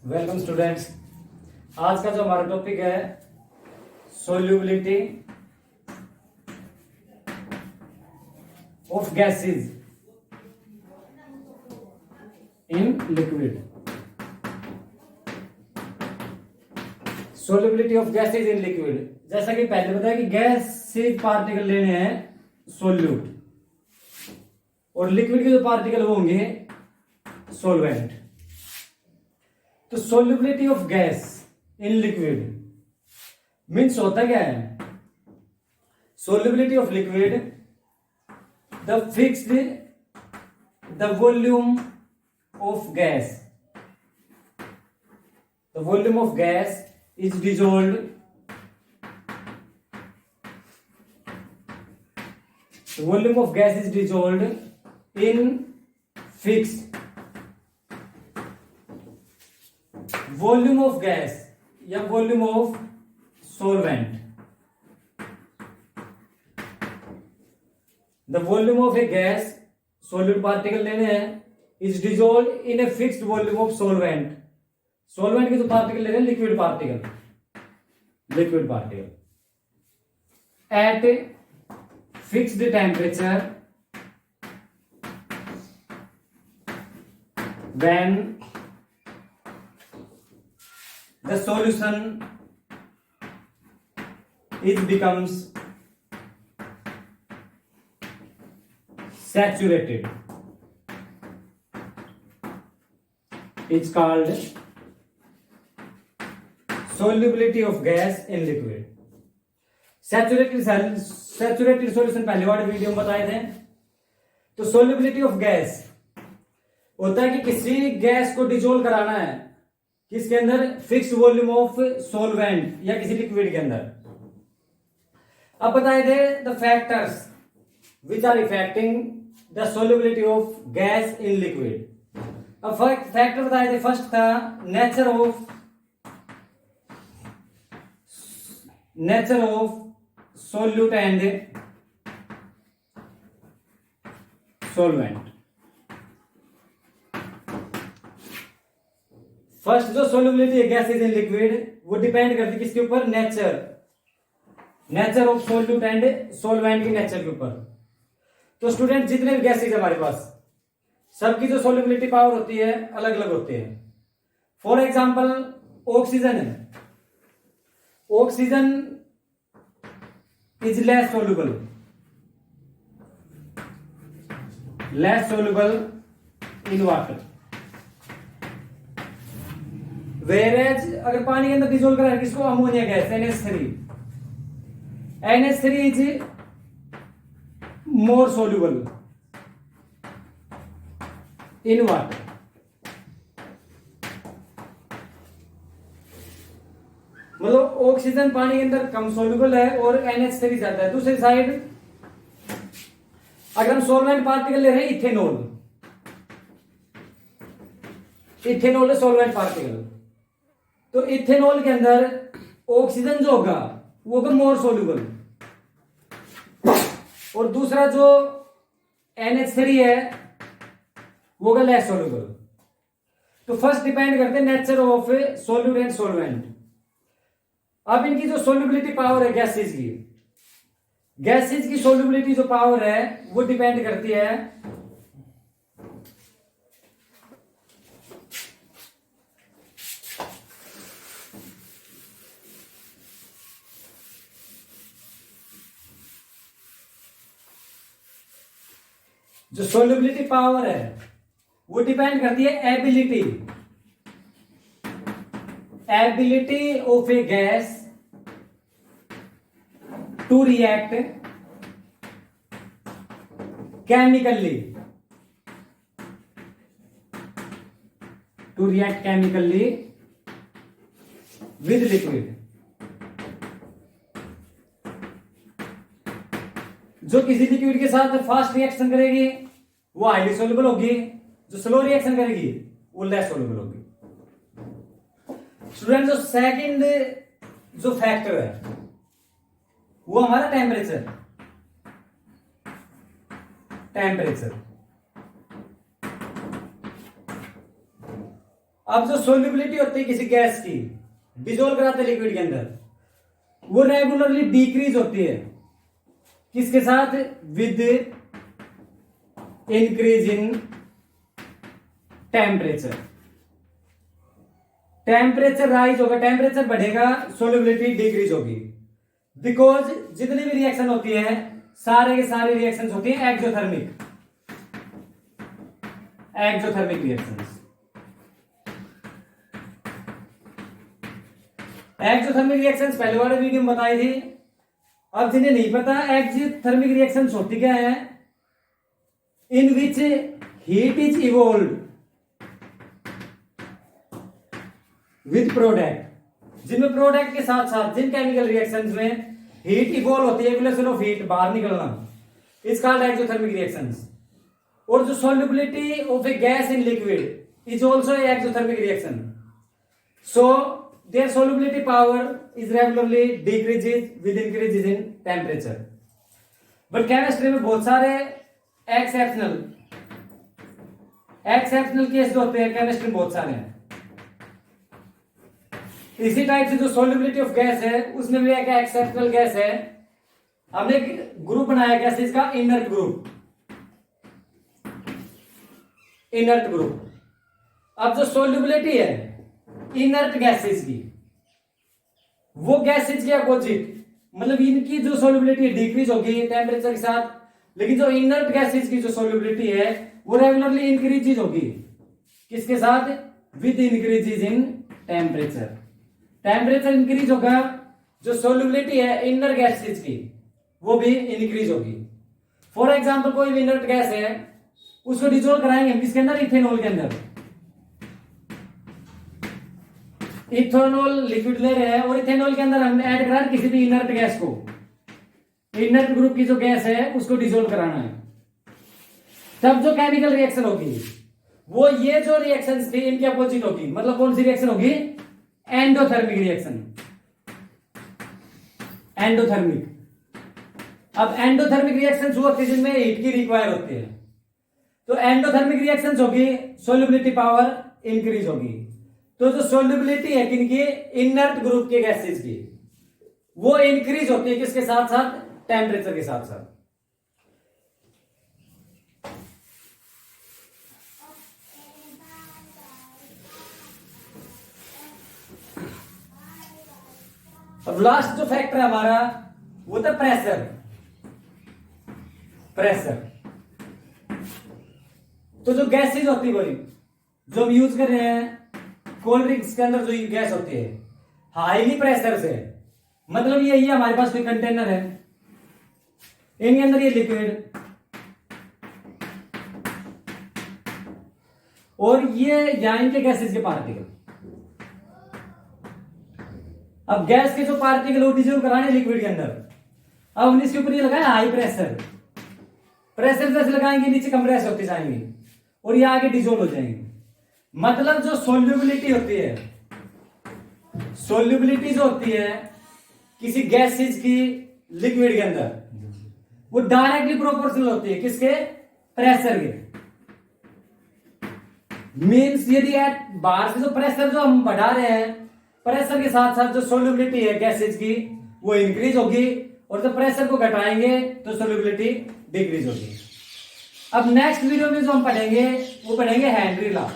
Welcome students. आज का जो हमारा टॉपिक है solubility of gases in liquid. Solubility of gases in liquid, जैसा कि पहले बताया कि गैसेस पार्टिकल लेने हैं सोल्यूट और लिक्विड के जो पार्टिकल होंगे सोलवेंट। तो solubility of gas in liquid means होता क्या है? Solubility of liquid, the fixed the volume of gas, the volume of gas is dissolved the volume of gas is dissolved in fixed volume of gas या volume of solvent. The volume of a gas, solid particle लेने हैं, is dissolved in a fixed volume of solvent. Solvent के जो particle ले रहे हैं liquid particle at fixed temperature when the solution becomes saturated. It's called solubility of gas in liquid. Saturated solution पहले वाले video में बताए थे। तो सोल्यूबिलिटी ऑफ गैस होता है कि किसी गैस को डिजोल्व कराना है किसके अंदर? फिक्स्ड वॉल्यूम ऑफ सोलवेंट या किसी लिक्विड के अंदर। अब बताए थे the factors which are affecting the solubility of gas in liquid. अब फैक्टर बताए थे, फर्स्ट था nature of solute and solvent। First जो सोल्यूबिलिटी है गैसेस इन लिक्विड वो डिपेंड करती है किसके ऊपर? Nature of solute and solvent के नेचर के ऊपर। तो स्टूडेंट जितने भी गैसेस हमारे पास सबकी जो सोल्यूबिलिटी पावर होती है अलग अलग होती है। फॉर एग्जांपल ऑक्सीजन है, oxygen is less soluble in water, whereas अगर पानी के अंदर डिजोल्व करा किसको? Ammonia gas NH3 is more soluble in water। मतलब ऑक्सीजन पानी के अंदर कम सोल्यूबल है और NH3 ज्यादा है। दूसरी साइड अगर हम सोलवेंट पार्टिकल ले रहे हैं इथेनॉल है सोलवेंट पार्टिकल, तो इथेनॉल के अंदर ऑक्सीजन जो होगा वो होगा मोर सोल्यूबल और दूसरा जो NH3 है वो होगा लेस सोल्यूबल। तो फर्स्ट डिपेंड करते हैं nature of solute and solvent. अब इनकी जो सोल्यूबिलिटी पावर है गैसेस की सोल्यूबिलिटी जो पावर है वो डिपेंड करती है जो सोल्यूबिलिटी पावर है वो डिपेंड करती है ability of a gas to react chemically with liquid। जो किसी लिक्विड के साथ फास्ट रिएक्शन करेगी वो हाईली सोल्यूबल होगी, जो स्लो रिएक्शन करेगी वो लेस सोल्यूबल होगी। स्टूडेंट जो सेकंड जो फैक्टर है वो हमारा टेम्परेचर। अब जो सोल्यूबिलिटी होती है किसी गैस की, डिजोल्व कराते लिक्विड के अंदर, वो रेगुलरली डिक्रीज होती है किसके साथ? With increase in temperature. Temperature rise होगा, टेम्परेचर बढ़ेगा, सोल्यूबिलिटी डिक्रीज होगी। बिकॉज जितनी भी रिएक्शन होती है सारे के सारे रिएक्शंस होती है exothermic. Exothermic reactions, exothermic reactions पहले वाले वीडियो में बताई थी। अब जिन्हें नहीं पता, एक्सोथर्मिक रिएक्शंस होती क्या है? In which heat is evolve with product, जिनमें प्रोडक्ट के साथ साथ जिन केमिकल रिएक्शंस में हीट इवॉल्व होती है, इवोल्यूशन ऑफ हीट, बाहर निकलना, इज कॉल्ड एक्सोथर्मिक रिएक्शंस। और जो solubility of a gas in liquid is also a exothermic reaction, so their solubility power is regularly decreases with increases in temperature. But chemistry में बहुत सारे exceptional case जो होते हैं केमिस्ट्री में बहुत सारे हैं। इसी टाइप से जो सोल्यूबिलिटी ऑफ गैस है उसमें भी एक एक्सेप्शनल गैस है। हमने एक ग्रुप बनाया गैसेस का, इनर्ट ग्रुप। Inert group. अब जो सोल्यूबिलिटी है इनर्ट गैसेस की, वो गैसेस के अपोजिट, मतलब इनकी जो सोल्यूबिलिटी डिक्रीज होगी टेम्परेचर के साथ, लेकिन जो इनर्ट गैसेस की जो सोल्यूबिलिटी है वो रेगुलरली इंक्रीज होगी किसके साथ? With increases in temperature. Temperature increase होगा, जो सोल्यूबिलिटी है इनर गैसेस की वो भी इंक्रीज होगी। फॉर एग्जांपल कोई भी इनर्ट गैस है, उसको डिसॉल्व कराएंगे हम किसके अंदर? इथेनॉल के अंदर। इथेनॉल लिक्विड ले रहे हैं और इथेनॉल के अंदर हमने ऐड करा किसी भी इनर्ट गैस को, इनर्ट ग्रुप की जो गैस है उसको डिसॉल्व कराना है। तब जो केमिकल रिएक्शन होगी वो ये जो रिएक्शंस थी इनके अपोजिट होगी। मतलब कौन सी रिएक्शन होगी? Endothermic reaction. एंडोथर्मिक। अब एंडोथर्मिक रिएक्शंस वो होती है जिनमें हीट की रिक्वायर होती है। तो एंडोथर्मिक रिएक्शंस होगी, सोल्यूबिलिटी पावर इंक्रीज होगी। तो जो सोल्यूबिलिटी है किनकी? इनर्ट ग्रुप के गैसेस की, वो इंक्रीज होती है किसके साथ साथ? टेम्परेचर के साथ साथ। अब लास्ट जो फैक्टर है हमारा वो था प्रेशर। तो जो गैसेज होती है भाई, जो हम यूज कर रहे हैं कोल्ड ड्रिंक्स के अंदर, जो गैस होती है हाईली प्रेशर से, मतलब ये हमारे पास कोई कंटेनर है, इनके अंदर ये लिक्विड और ये यहां इनके गैसेज के पार्टिकल। अब गैस के जो पार्टिकल वो डिसॉल्व कराने लिक्विड के अंदर, अब इसके ऊपर ये लगाए हाई प्रेशर। प्रेशर जैसे लगाएंगे नीचे कंप्रेस होते जाएंगे और ये आगे डिसॉल्व हो जाएंगे। मतलब जो सोल्यूबिलिटी होती है, सोल्यूबिलिटी जो होती है किसी गैसेज की लिक्विड के अंदर, वो डायरेक्टली प्रोपोर्शनल होती है किसके? प्रेशर के। मींस यदि बाहर से जो प्रेशर जो हम बढ़ा रहे हैं, प्रेशर के साथ साथ जो सोल्यूबिलिटी है गैसेज की वो इंक्रीज होगी, और जब प्रेशर को घटाएंगे तो सोल्यूबिलिटी डिक्रीज होगी। अब नेक्स्ट वीडियो में जो हम पढ़ेंगे वो पढ़ेंगे हेनरी लॉ।